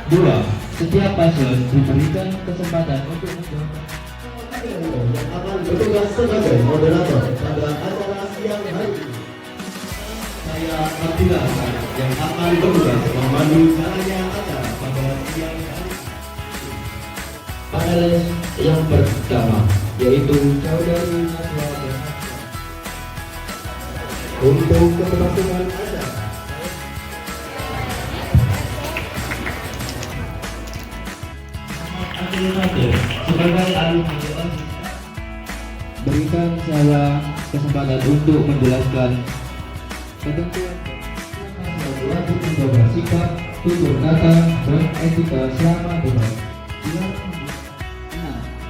Dua, setiap paslon diberikan kesempatan untuk menjawab yang akan bertugas sebagai moderator pada acara siang hari ini. Saya Abdillah Hasan yang akan bertugas memandu jalannya acara pada siang hari ini. panelis yang pertama yaitu saudari Najwa dan Untuk keberlangsungan acara, Abdul Qadir sebagai alumni berikan saya kesempatan untuk menjelaskan ketentuan wajib menjaga sikap, tutur kata, dan etika selama debat.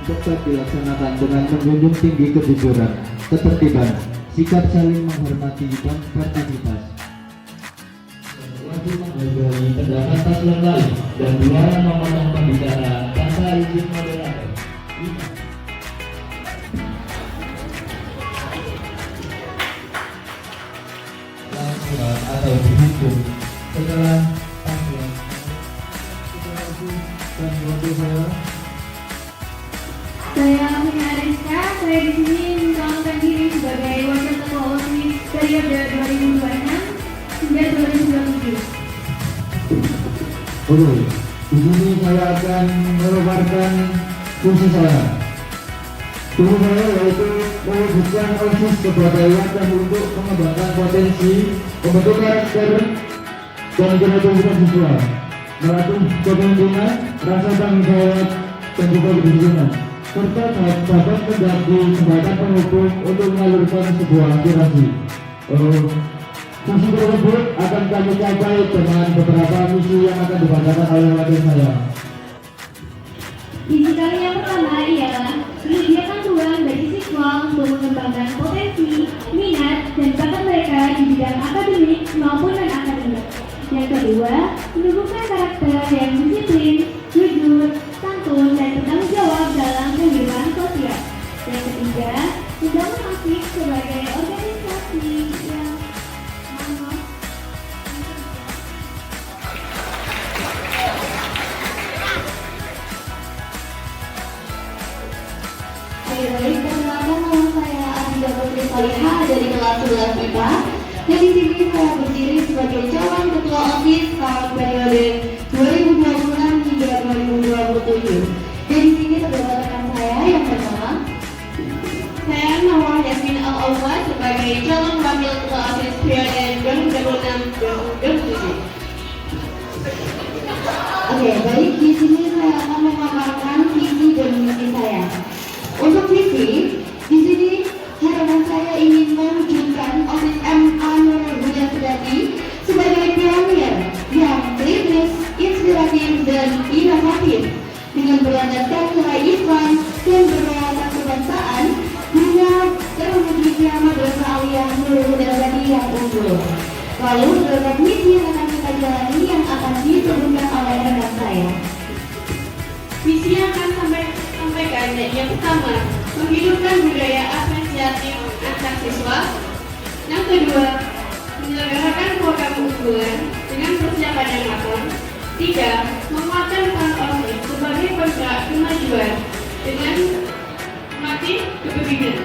Debat dilaksanakan dengan menjunjung tinggi kejujuran, ketertiban, sikap saling menghormati, dan sportivitas. Wajib menghargai pendapat paslon lain dan dilarang memotong pembicara tanpa izin moderator. Langsung atau dihukum setelah paslon dan waktu Saya Amina Rizka, saya di sini mencalonkan diri sebagai wakil ketua OSIS periode 2026 hingga 2027. Oke, di sini saya akan memaparkan fungsi saya. Fungsi saya yaitu mewujudkan OSIS kebudayaan dan untuk mengembangkan potensi, membentuk karakter dan kreativitas siswa, melatih kepemimpinan, rasa tanggung jawab, dan juga kedisiplinan, serta dapat menjadi jembatan penghubung untuk menyalurkan sebuah aspirasi. Fungsi tersebut akan kami capai dengan beberapa misi yang akan dibacakan oleh wakil saya. Misi kami yang pertama ialah menyediakan ruang bagi siswa untuk mengembangkan potensi, minat, dan bakat mereka di bidang akademik maupun non-akademik. Yang kedua, menumbuhkan karakter yang disiplin, jujur, santun, dan bertanggung jawab dalam kehidupan sosial. Yang ketiga, membangun OSIS sebagai organisasi yang Baik, perkenalkan nama saya Adila Putri Salihah dari kelas 11 IPA. Dan di sini saya berdiri sebagai calon ketua OSIS tahun periode 2026 hingga 2027. Dan di sini terdapat rekan saya yang pertama. Saya Nawar Yasmin Al-Awwal sebagai calon wakil ketua OSIS periode 2026-2027. Oke, baik, di sini saya akan memaparkan visi dan misi saya. Untuk visi, di sini harapan saya ingin mewujudkan OSIS MA Nurul Huda Sedati sebagai pionir yang kritis, inspiratif, dan inovatif dengan berlandaskan nilai Islam dan berwawasan kebangsaan hingga terwujudnya madrasah aliyah Nurul Huda Sedati yang unggul. Lalu beberapa misi yang akan kita jalani yang akan diturunkan oleh rekan saya. Misi yang akan sampaikan yang pertama, menghidupkan budaya apresiatif antar siswa. Yang kedua, menyelenggarakan program unggulan dengan persiapan yang matang. Tiga, menguatkan peran OSIS sebagai penggerak kemajuan dengan melatih kepemimpinan.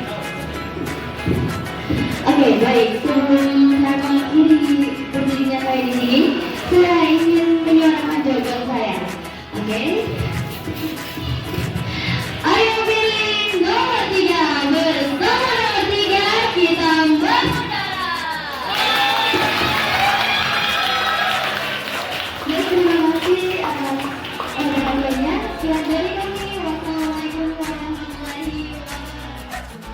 Oke, baik. Sebelum saya mengakhiri berdirinya saya di sini, saya ingin menyuarakan jawaban saya. Oke. Ayo pilih nomor 3 bersama nomor 3 kita berbicara. Ya, terima kasih atas perhatiannya. Sekian dari kami. Wassalamualaikum warahmatullahi wabarakatuh.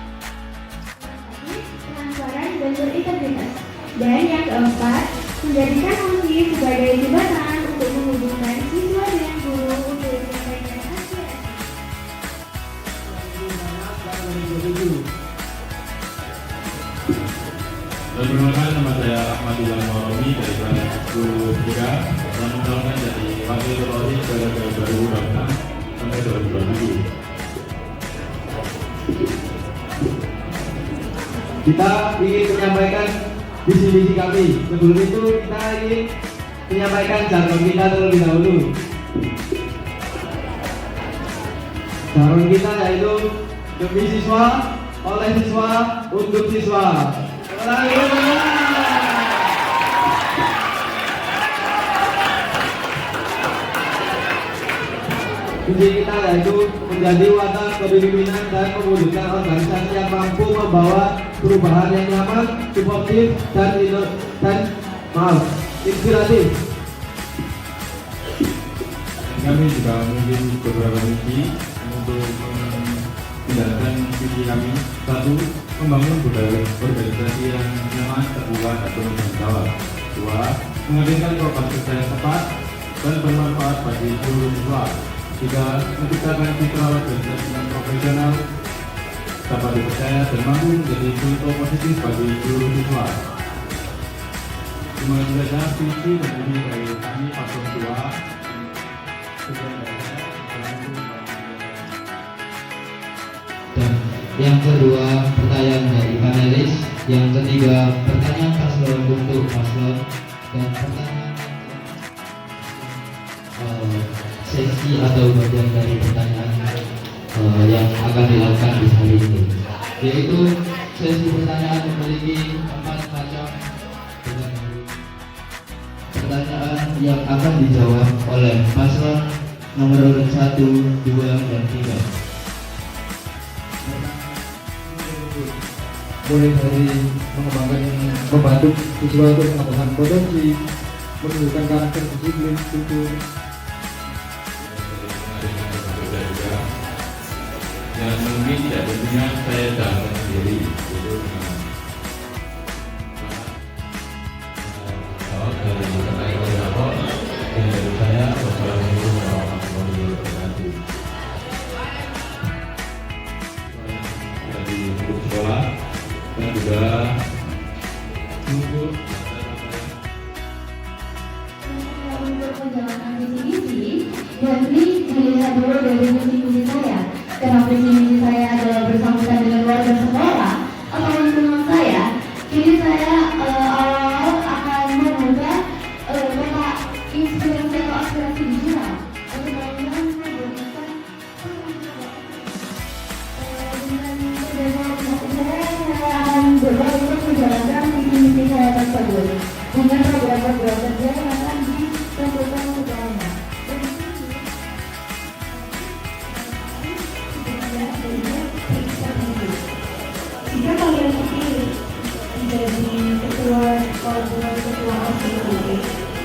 Transparan dan berintegritas. Dan yang keempat, menjadikan OSIS sebagai jembatan untuk menghubungkan siswa dengan guru untuk menyampaikan aspirasi. Perkenalkan, nama saya Ahmadillah Maromi dari kelas 10 Muda yang mencalonkan jadi wakil ketua OSIS periode 2026 sampai 2027. Kita ingin menyampaikan visi-visi kami. Sebelum itu kita ingin menyampaikan jargon kita terlebih dahulu. Calon kita yaitu demi siswa, oleh siswa, untuk siswa. Visi kita yaitu menjadi wadah kepemimpinan dan mewujudkan organisasi yang mampu membawa perubahan yang nyaman, suportif, dan inspiratif. Kami juga memiliki beberapa misi untuk menjalankan visi kami. Satu, membangun budaya organisasi yang nyaman, terbuka, dan bertanggung jawab. Dua, menghadirkan program kerja yang tepat dan bermanfaat bagi seluruh siswa. Tiga, menciptakan citra organisasi yang profesional, dapat dipercaya dan mampu menjadi contoh positif bagi seluruh siswa. Semoga saja visi dan misi dari kami Paslon 2. Dan yang kedua, pertanyaan dari panelis. Yang ketiga, pertanyaan paslon untuk paslon. Dan pertanyaan sesi atau bagian dari pertanyaan yang akan dilakukan di hari ini, yaitu sesi pertanyaan memiliki 4 macam pertanyaan yang akan dijawab oleh paslon nomor urut 1, 2, dan 3. Mulai dari membantu siswa untuk mengembangkan potensi, menunjukkan karakter disiplin, jujur. Yang mungkin tidak tentunya saya jalankan sendiri, itu dari saya. Wassalamualaikum warahmatullahi wabarakatuh. Dari grup sekolah dan juga untuk menjalankan misi-misi, jadi dilihat dulu dari misi-misi saya. Kenapa misi-misi saya adalah bersangkutan dengan warga sekolah atau lingkungan saya? Jadi saya awal akan membuka peta inspirasi atau aspirasi digital untuk menggunakan saya akan berusaha untuk menjalankan misi-misi saya tersebut dengan program-program kerja yang akan ditentukan kedepannya. Jika kalian terpilih menjadi ketua OSIS,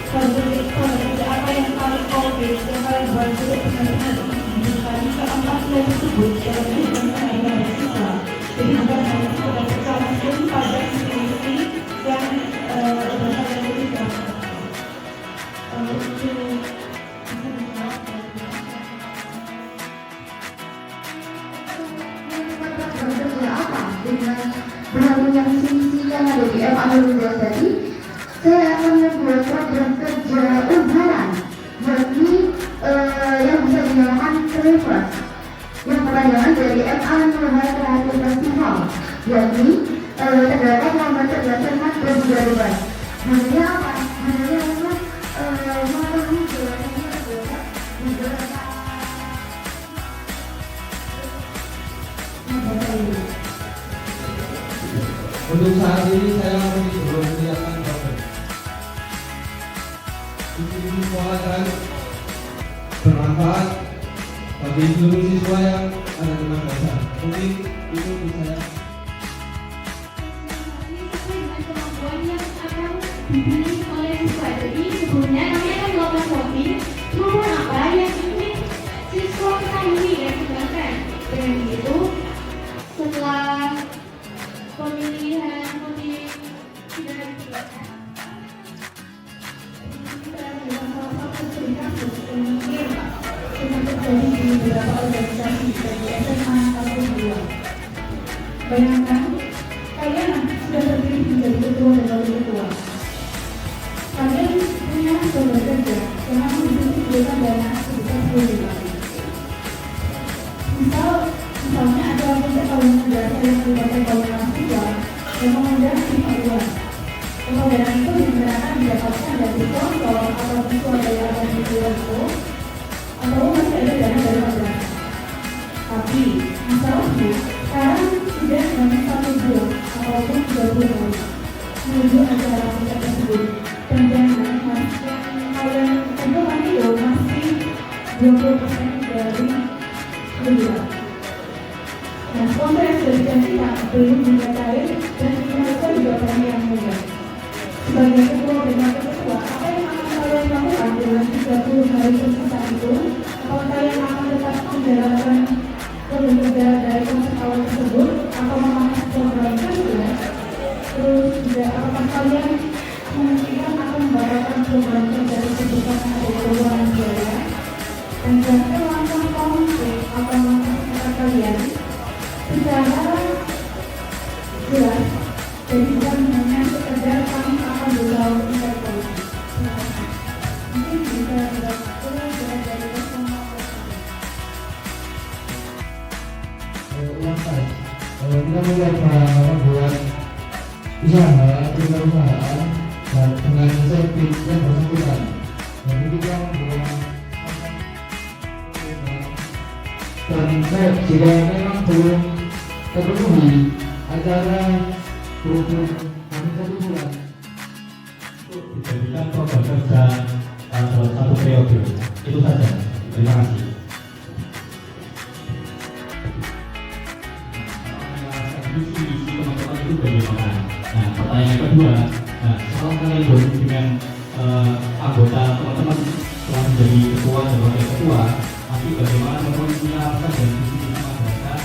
kondisi apa yang kalian konkret yang kalian buat untuk benar-benar menunjukkan keempat nilai tersebut dalam kehidupan sehari-hari siswa. Jadi bukan hanya sekedar tercantum pada misi yang berasal dari siswa. Dengan berlakunya misi-misi yang ada di MA Nurul tadi, saya akan membuat program kerja unggulan bagi yang bisa dinyalakan private yang perpanjangan dari MA Nurul Kreatif Festival, yakni terdapat lomba cerdas cermat dan juga debat. Sebenarnya apa? Sebenarnya memang melalui jalannya adalah beberapa Untuk saat ini saya belum menyiapkan program. Ini sekolah dan bermanfaat bagi seluruh siswa yang ada di madrasah. Mungkin itu bisa. Dengan kemampuan yang akan dipilih oleh siswa. Jadi sebelumnya kami akan melakukan voting kemampuan apa yang ingin siswa ketahui dan kembangkan. Dengan begitu, setelah pemilihan voting sudah dilakukan, kita akan melakukan salah satu studi kasus yang mungkin sudah terjadi di beberapa organisasi seperti SMA atau dua. Bayangkan kalian sudah terpilih menjadi ketua dan wakil ketua. bulan ataupun 30 hari menuju acara puncak tersebut. Dan jangan kalian tentukan itu masih 20% dari liburan. Nah, sponsor yang sudah dijanjikan belum juga cair dan kita juga banyak yang muda. Sebagai ketua dan wakil ketua, apa yang akan kalian lakukan dalam 30 hari tersisa itu? Apakah kalian akan tetap menjalankan program kerja dari konsep awal tersebut atau memakai program kerja? Terus juga apakah kalian memungkinkan akan membatalkan program kerja tersebut karena ada perubahan biaya? Dan juga langkah konkret atau langkah kalian secara jelas. Jadi bukan hanya sekedar kami akan berusaha untuk polisi. Mungkin bisa dilakukan dari bersama. Kita membuat usaha, perusahaan dan dengan servis yang bersangkutan. Jadi kita membuat dan jika memang belum terpenuhi acara berumur kami 1 bulan dijadikan program kerja dalam 1 periode. Itu saja. Terima kasih. Visi teman-teman itu bagaimana? Nah, pertanyaan kedua, setelah kalian bertemu dengan anggota teman-teman setelah menjadi ketua dan wakil ketua, nanti bagaimana mempersiapkan dan visi masyarakat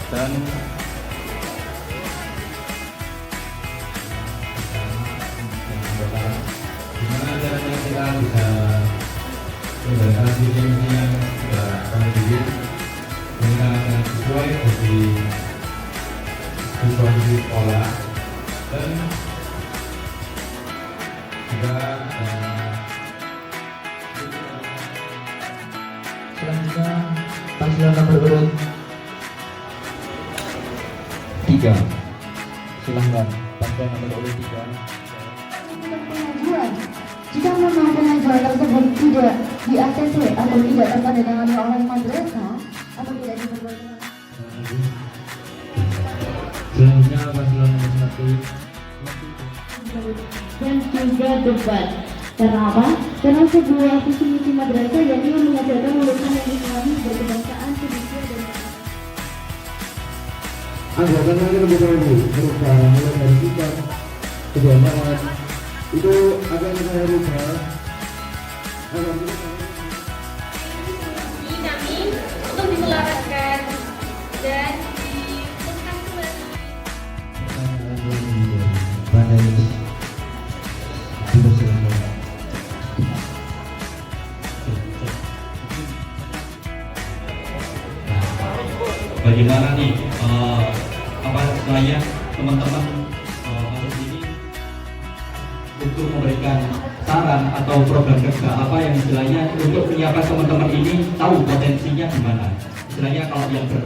Dan gimana caranya kita bisa menjalankan visi yang sudah kami bikin dengan sesuai dari situasi sekolah dan juga selanjutnya paslon nomor urut 3 silahkan paslon nomor urut 3. Pengajuan. Jika memang pengajuan tersebut tidak di ACC atau tidak tertandatangani oleh madrasah atau tidak diperbolehkan. Selanjutnya paslon nomor 1 Dan juga debat. Karena apa? Karena sebuah visi misi madrasah yakni mengajarkan lulusan yang Islami berkebangsaan, sedikit dan anggaran lagi lebih dahulu berupa mulai dari sikap kebiasaan itu akan saya rubah agar kami untuk diselaraskan dan ditentukan kembali. panelis dipersilakan. bagaimana nih apa istilahnya teman-teman ini untuk memberikan saran atau program kerja apa yang istilahnya untuk menyiapkan teman-teman ini tahu potensinya di mana istilahnya kalau yang ini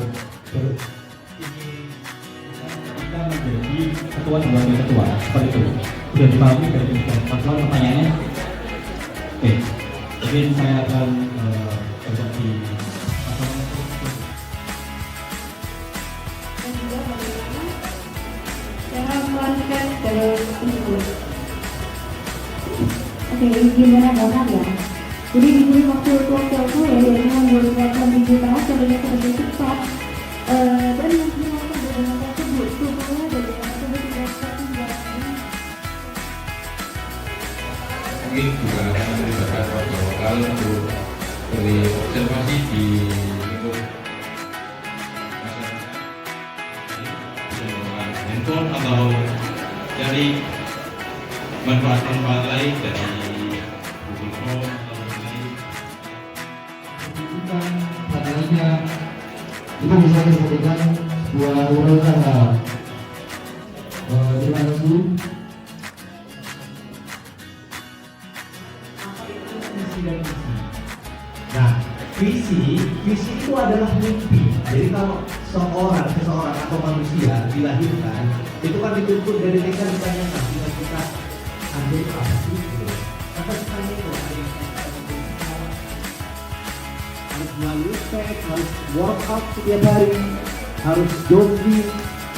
kita menjadi ketua dan wakil ketua seperti itu sudah dipahami dari paslon pertanyaannya. Oke, mungkin saya akan berbagi dan juga bagaimana cara melanjutkan jalur tersebut. Oke, gimana banget ya? Jadi diberi waktu saya yaitu membuat minggu tahap sebagai sebagai cepat dan menggunakan bagaimana tersebut supaya bagaimana tersebut tidak tertinggal. mungkin juga akan melibatkan warga lokal untuk beri observasi di lingkup masyarakat menggunakan handphone atau dari manfaat lain dari Google Chrome atau lain. Bukan padanya itu bisa dijadikan sebuah usaha. Terima kasih. Nah, visi itu adalah mimpi. Jadi kalau seseorang atau manusia dilahirkan, itu kan dituntut dari mereka ditanyakan, bila kita ambil itu apa sih? Gitu. Maka ditanya itu ada yang harus melalui tes, harus workout setiap hari, harus jogging,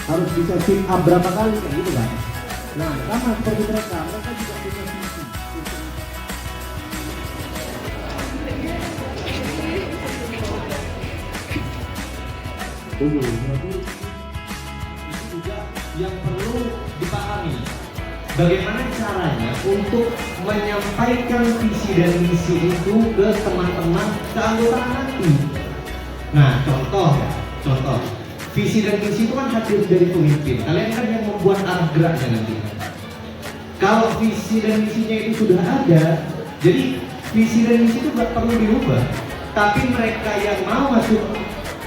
harus bisa sit up berapa kali, kayak gitu kan. Nah, sama seperti mereka juga punya visi. Ini juga yang perlu dipahami. Bagaimana caranya untuk menyampaikan visi dan misi itu ke teman-teman, ke anggota nanti. Nah, contoh, visi dan misi itu kan hadir dari pemimpin. Kalian kan yang membuat arah geraknya nanti. Kalau visi dan misinya itu sudah ada, jadi visi dan misi itu nggak perlu diubah. Tapi mereka yang mau masuk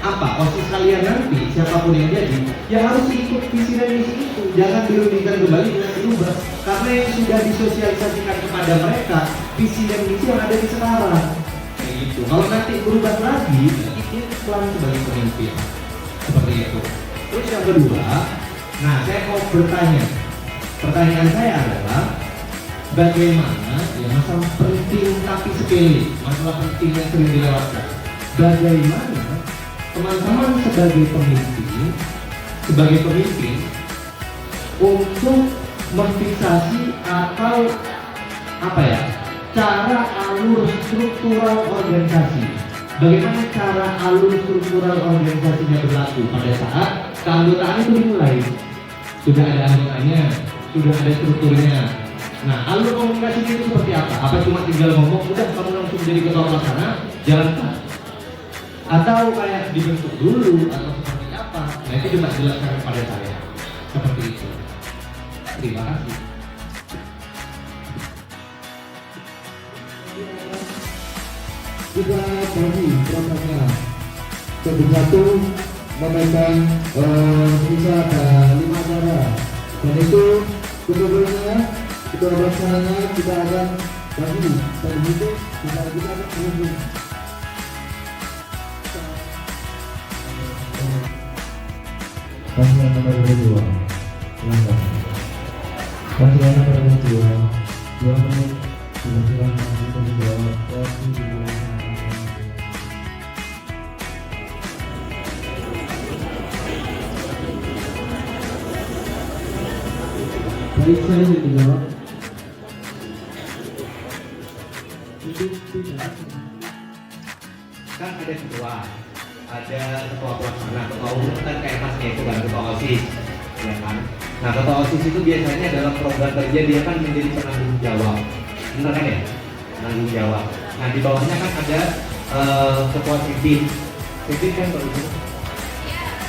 OSIS kalian nanti, siapapun yang jadi, ya harus ikut visi dan misi itu. Jangan dirundingkan kembali dengan diubah, karena yang sudah disosialisasikan kepada mereka visi dan misi yang ada di sekarang. Kayak gitu. Kalau nanti berubah lagi, itu pelan sebagai pemimpin. Seperti itu. Terus yang kedua, nah saya mau bertanya. Pertanyaan saya adalah bagaimana ya masalah penting tapi sepele, masalah penting yang sering dilewatkan. Bagaimana teman-teman sebagai pemimpin untuk memfiksasi atau cara alur struktural organisasi. Bagaimana cara alur struktural organisasinya berlaku pada saat keanggotaan itu dimulai. Sudah ada anggotanya, sudah ada strukturnya. Nah, alur komunikasinya itu seperti apa? Apa cuma tinggal ngomong, udah kamu langsung jadi ketua pelaksana, jalankan? Atau kayak dibentuk dulu atau seperti apa? Nah, itu cuma jelaskan kepada saya. Seperti itu. Terima kasih. Kita bagi prosesnya. Satu memegang bisa ada 5 cara, dan itu keduanya ketua pelaksananya kita akan bagi, dan itu kita akan berhubung. Paslon nomor 2, silakan. Paslon nomor 2 menit, silakan untuk menjawab posisi di belakang. Baik, saya dijawab. Kan ada ketua, ada ketua pelaksana, ketua umum kan kayak masnya itu kan ketua OSIS, ya kan? Nah, ketua OSIS itu biasanya dalam program kerja dia kan menjadi penanggung jawab, benar kan ya? Penanggung jawab. Nah, di bawahnya kan ada ketua sekbid kan Pak Ibu?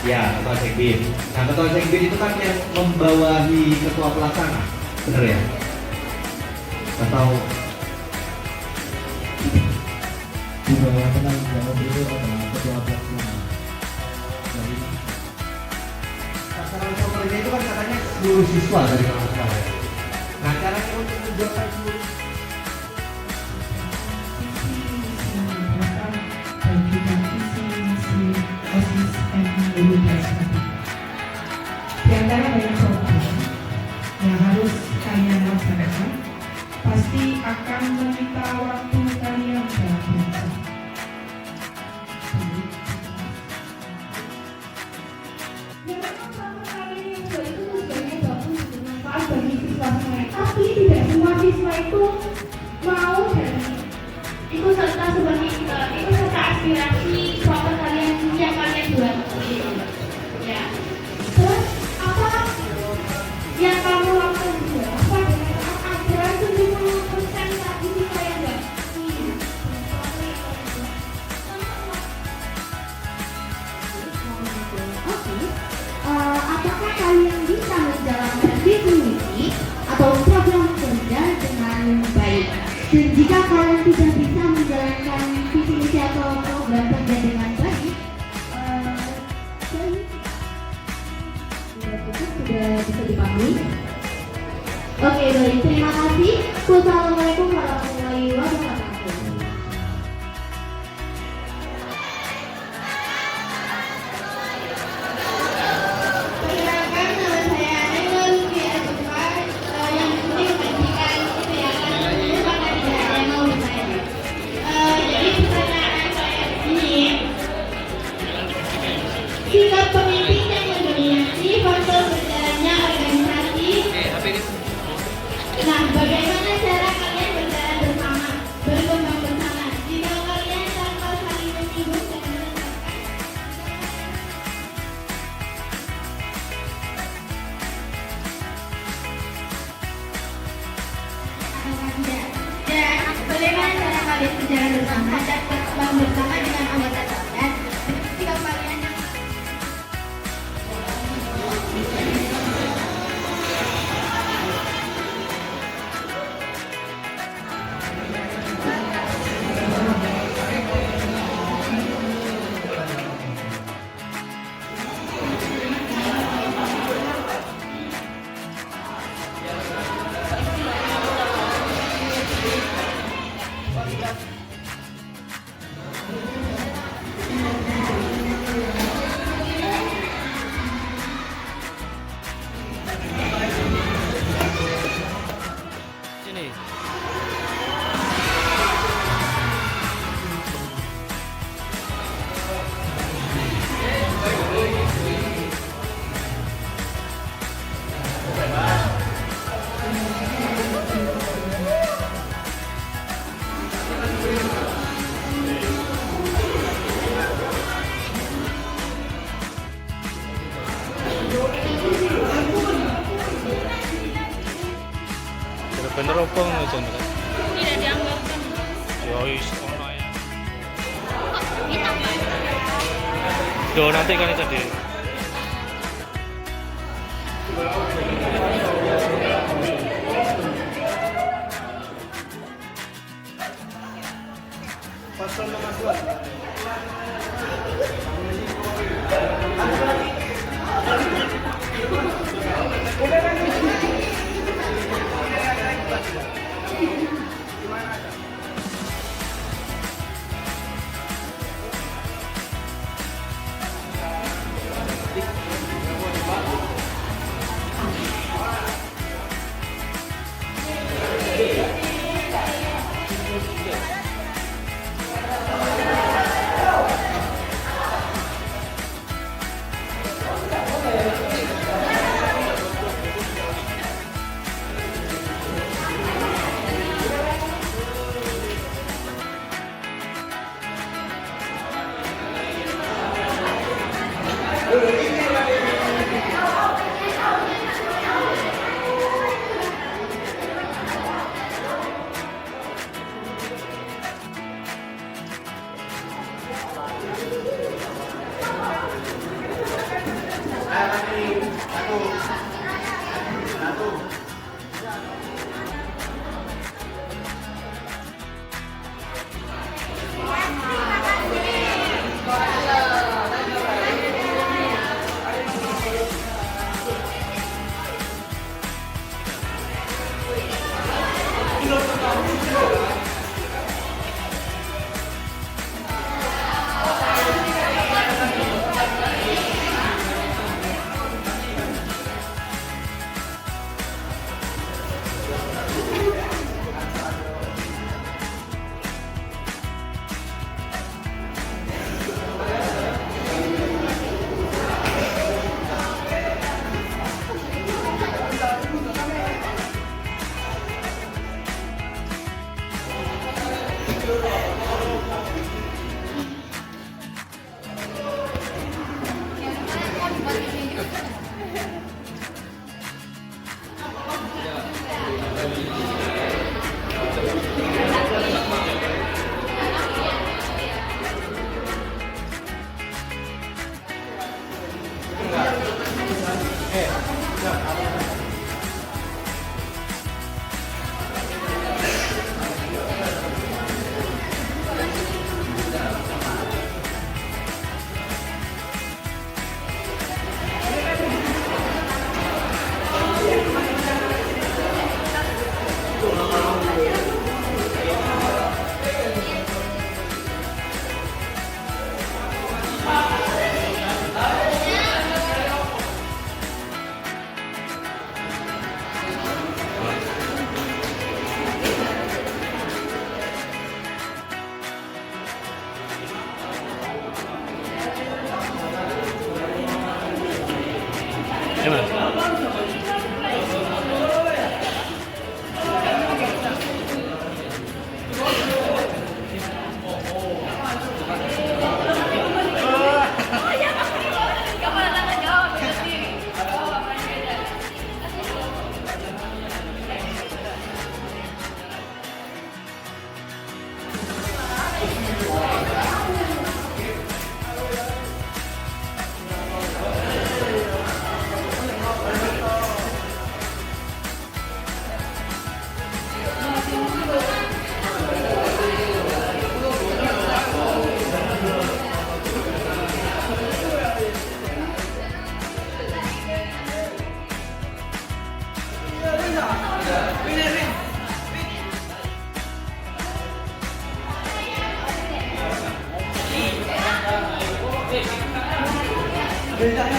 Ya, ketua sekbid. Nah, ketua sekbid itu kan yang membawahi ketua pelaksana, benar ya? Atau Di bawah penanggung jawab itu adalah ketua pelaksana. sasaran softwarenya itu kan katanya seluruh siswa dari kelas sekolah. Nah, caranya untuk menjawab seluruh Di antara banyak program yang harus kalian laksanakan, pasti akan menyita waktu kalian berapa. Memang sama kalian yang itu tujuannya bagus, bermanfaat bagi siswa semuanya. Tapi tidak semua siswa itu mau dan ikut serta sebagai ikut serta aspirasi program kalian yang kalian buat. Ya. Terus apa yang kamu lakukan juga? Apa dengan ajaran 70% tadi siswa yang enggak? Apakah kalian bisa menjalankan visi misi atau program kerja dengan baik? Dan jika kalian tidak bisa menjalankan visi misi atau program kerja dengan baik, sudah cukup, sudah bisa dipahami? Oke, baik, terima kasih. Wassalamualaikum warahmatullahi wabarakatuh. Perkenalkan, nama saya Ainul Fiazuka, yang penting pendidikan itu ya kan, karena tidak ada yang mau ditanya. Jadi pertanyaan saya ini sikap pemimpin yang mendominasi faktor berjalannya organisasi. Nah, bagaimana cara kalian berjalan bersama, berkembang bersama? Jika kalian tanpa saling menyinggung dan dan bagaimana cara kalian berjalan bersama dan berkembang bersama dengan anggota kalian? Sikap kalian yang bener apa ngono kan? Tidak dianggapkan. Ya wis ono ae. Kita Yo nanti kan itu deh. Dengan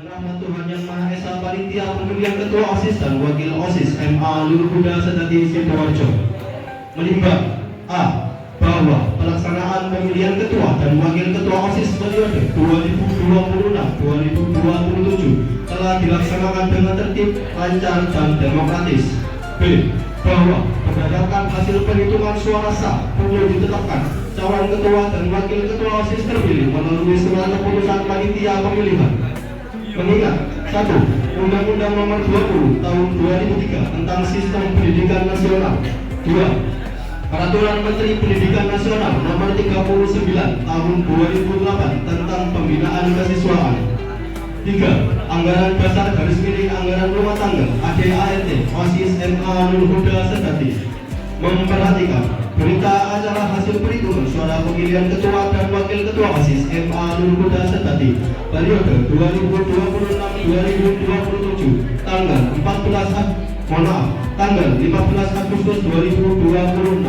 rahmat Tuhan Yang Maha Esa, panitia pemilihan ketua OSIS dan wakil OSIS MA Lur Huda Sedati Sidoarjo menimbang A. Bahwa pelaksanaan pemilihan ketua dan wakil ketua OSIS periode 2026-2027 telah dilaksanakan dengan tertib, lancar, dan demokratis. B. Bahwa berdasarkan hasil perhitungan suara sah perlu ditetapkan calon ketua dan wakil ketua OSIS terpilih melalui surat keputusan panitia pemilihan. Mengingat 1. Undang-Undang Nomor 20 Tahun 2003 tentang Sistem Pendidikan Nasional. 2. Peraturan Menteri Pendidikan Nasional Nomor 39 Tahun 2008 tentang Pembinaan Kesiswaan. 3. Anggaran Dasar Garis Miring Anggaran Rumah Tangga ADART OSIS MA Lur Huda Sedati memperhatikan berita acara hasil perhitungan suara pemilihan ketua dan wakil ketua OSIS MA Lur Huda Sedati periode 2026-2027 tanggal 15 Agustus 2026.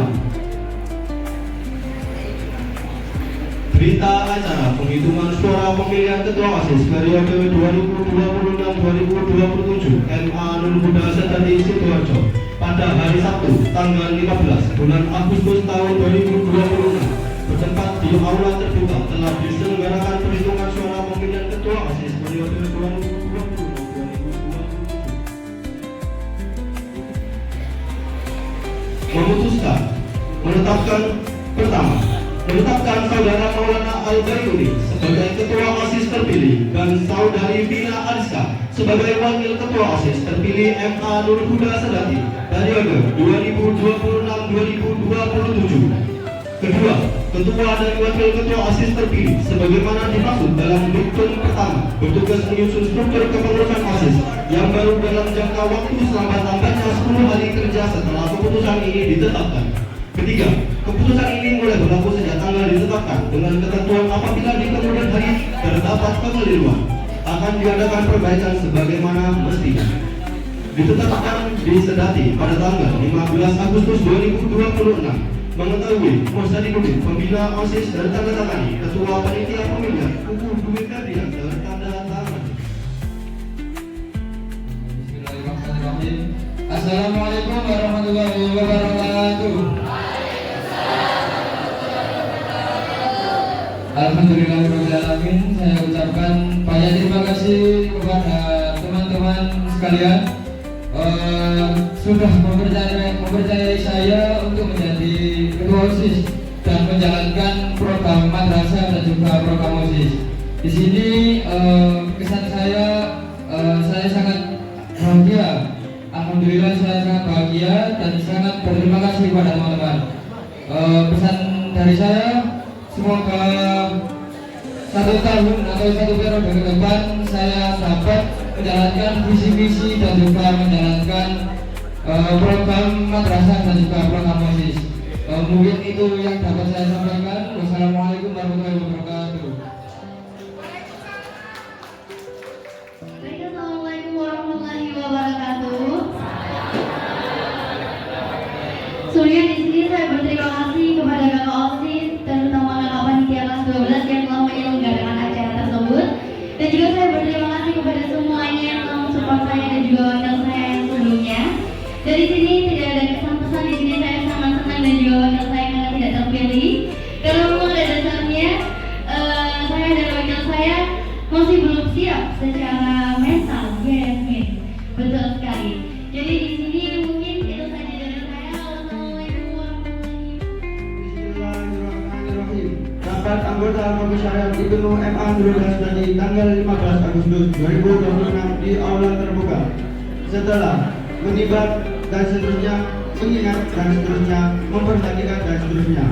Berita acara penghitungan suara pemilihan ketua OSIS periode 2026-2027 MA Lur Huda Sedati Sidoarjo pada hari Sabtu tanggal 15 bulan Agustus tahun 2026 bertempat di aula terbuka telah diselenggarakan perhitungan suara pemilihan ketua OSIS periode 2026-2027. Memutuskan menetapkan saudara Maulana Al-Bayuni sebagai ketua OSIS terpilih dan saudari Vina Ariska sebagai wakil ketua OSIS terpilih MA Lur Huda Sedati periode 2026-2027. Kedua, ketua dan wakil ketua OSIS terpilih sebagaimana dimaksud dalam diktum pertama bertugas menyusun struktur kepengurusan OSIS yang baru dalam jangka waktu selambat-lambatnya 10 hari kerja setelah keputusan ini ditetapkan. Ketiga, keputusan ini mulai berlaku sejak tanggal ditetapkan dengan ketentuan apabila di kemudian hari terdapat kekeliruan akan diadakan perbaikan sebagaimana mestinya. Ditetapkan di Sedati pada tanggal 15 Agustus 2026. Mengetahui Mursadinudin pembina OSIS dan tanda tangani ketua panitia pemilihan Kuku Dwi Ferdian dan tanda tangan. Bismillahirrahmanirrahim. Assalamualaikum warahmatullahi wabarakatuh. Alhamdulillahirrahmanirrahim. Saya ucapkan banyak terima kasih kepada teman-teman sekalian sudah mempercayai saya untuk menjadi ketua OSIS dan menjalankan program madrasah dan juga program OSIS. Di sini kesan saya sangat bahagia. Alhamdulillah saya sangat bahagia dan sangat berterima kasih kepada teman-teman. Pesan dari saya, semoga 1 tahun atau 1 periode ke depan saya dapat menjalankan visi-visi dan juga menjalankan program madrasah dan juga program OSIS. Mungkin itu yang dapat saya sampaikan. Wassalamualaikum warahmatullahi wabarakatuh. Assalamualaikum warahmatullahi wabarakatuh. Sebelumnya di sini saya berterima kasih kepada kakak OSIS dan terutama kakak panitia kelas 12 yang telah menyelenggarakan acara tersebut. Dan juga saya berterima kasih kepada semuanya yang telah mensupport saya dan juga wakil saya yang sebelumnya. Dari sini tidak ada kesan-pesan, di sini saya sangat senang dan juga wakil saya karena tidak terpilih. Karena memang pada dasarnya saya dan wakil saya masih belum siap secara mental, ya Yasmin. Betul sekali. Jadi di sini mungkin itu saja dari saya. Wassalamualaikum warahmatullahi wabarakatuh. Bismillahirrahmanirrahim. rapat anggota Komisariat IPNU MA Nurul Hasdani tanggal 15 Agustus 2026 di aula terbuka. Setelah menibat dan seterusnya, mengingat dan seterusnya, memperhatikan dan seterusnya.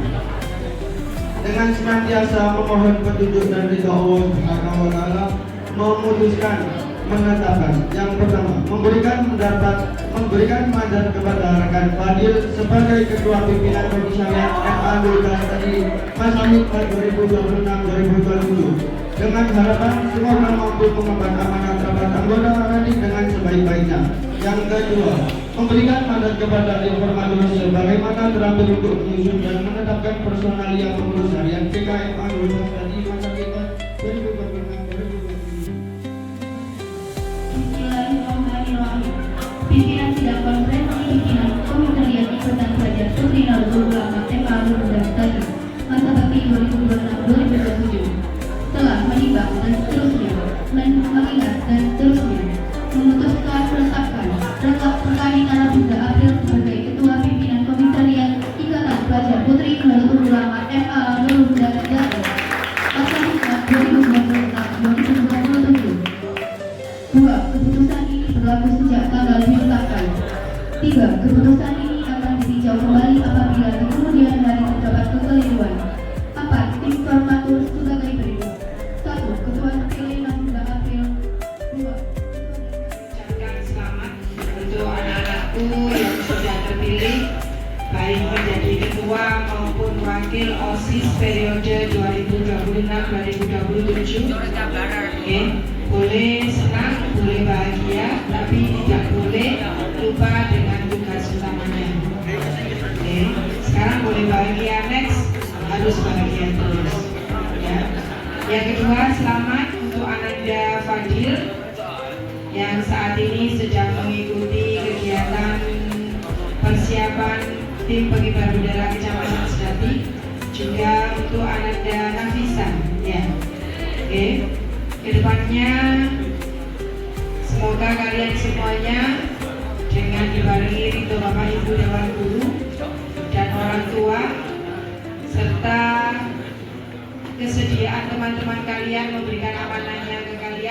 Dengan senantiasa memohon petunjuk dan ridho Allah Subhanahu wa taala, memutuskan menetapkan yang pertama, memberikan mandat kepada rekan Fadil sebagai Ketua Pimpinan Komisariat MA Nurul Hasdani masa hikmat 2026-2027 dengan harapan semoga mampu mengemban amanat rapat anggota Radik dengan sebaik-baiknya. Yang kedua, memberikan mandat kepada informator sebagaimana terampil untuk menyusun dan menetapkan personalia pengurus harian PKMA Nurul Hasdani masa hikmat 2026-2027. Bismillahirrahmanirrahim. Pimpinan sidang konferensi pimpinan Komisariat Ikatan Pelajar Putri Nahdlatul Ulama MA Nurul Hasdani masa bakti 2026-2027 telah menimbang dan seterusnya, mengingat dan seterusnya, memutuskan menetapkan Rekap Perkani tanggal 3 April sebagai Ketua Pimpinan Komisariat Ikatan Pelajar Putri Nahdlatul Ulama MA Nurul Hasdani masa hikmat 2026-2027. 2. Keputusan ini berlaku sejak tanggal ditetapkan. 3. Keputusan ini akan ditinjau kembali apabila di kemudian hari terdapat kekeliruan. 4. Informatur sebagai berikut. 1. Ketua terpilih 6 April. 2. Ucapkan selamat untuk anak-anakku yang sudah terpilih baik menjadi ketua maupun wakil OSIS periode 2026-2027. Oke, boleh senang, boleh bahagia, tapi tidak boleh lupa dengan tugas utamanya. Oke, sekarang boleh bahagia, next harus bahagia terus. Ya. Yang kedua, selamat untuk Ananda Fadil yang saat ini sedang mengikuti kegiatan persiapan tim pengibar bendera Kecamatan Sedati, juga untuk Ananda Nafisa. Ya, oke. Kedepannya semoga kalian semuanya dengan dibarengi ridho Bapak Ibu Dewan Guru dan orang tua serta kesediaan teman-teman kalian memberikan amanahnya ke kalian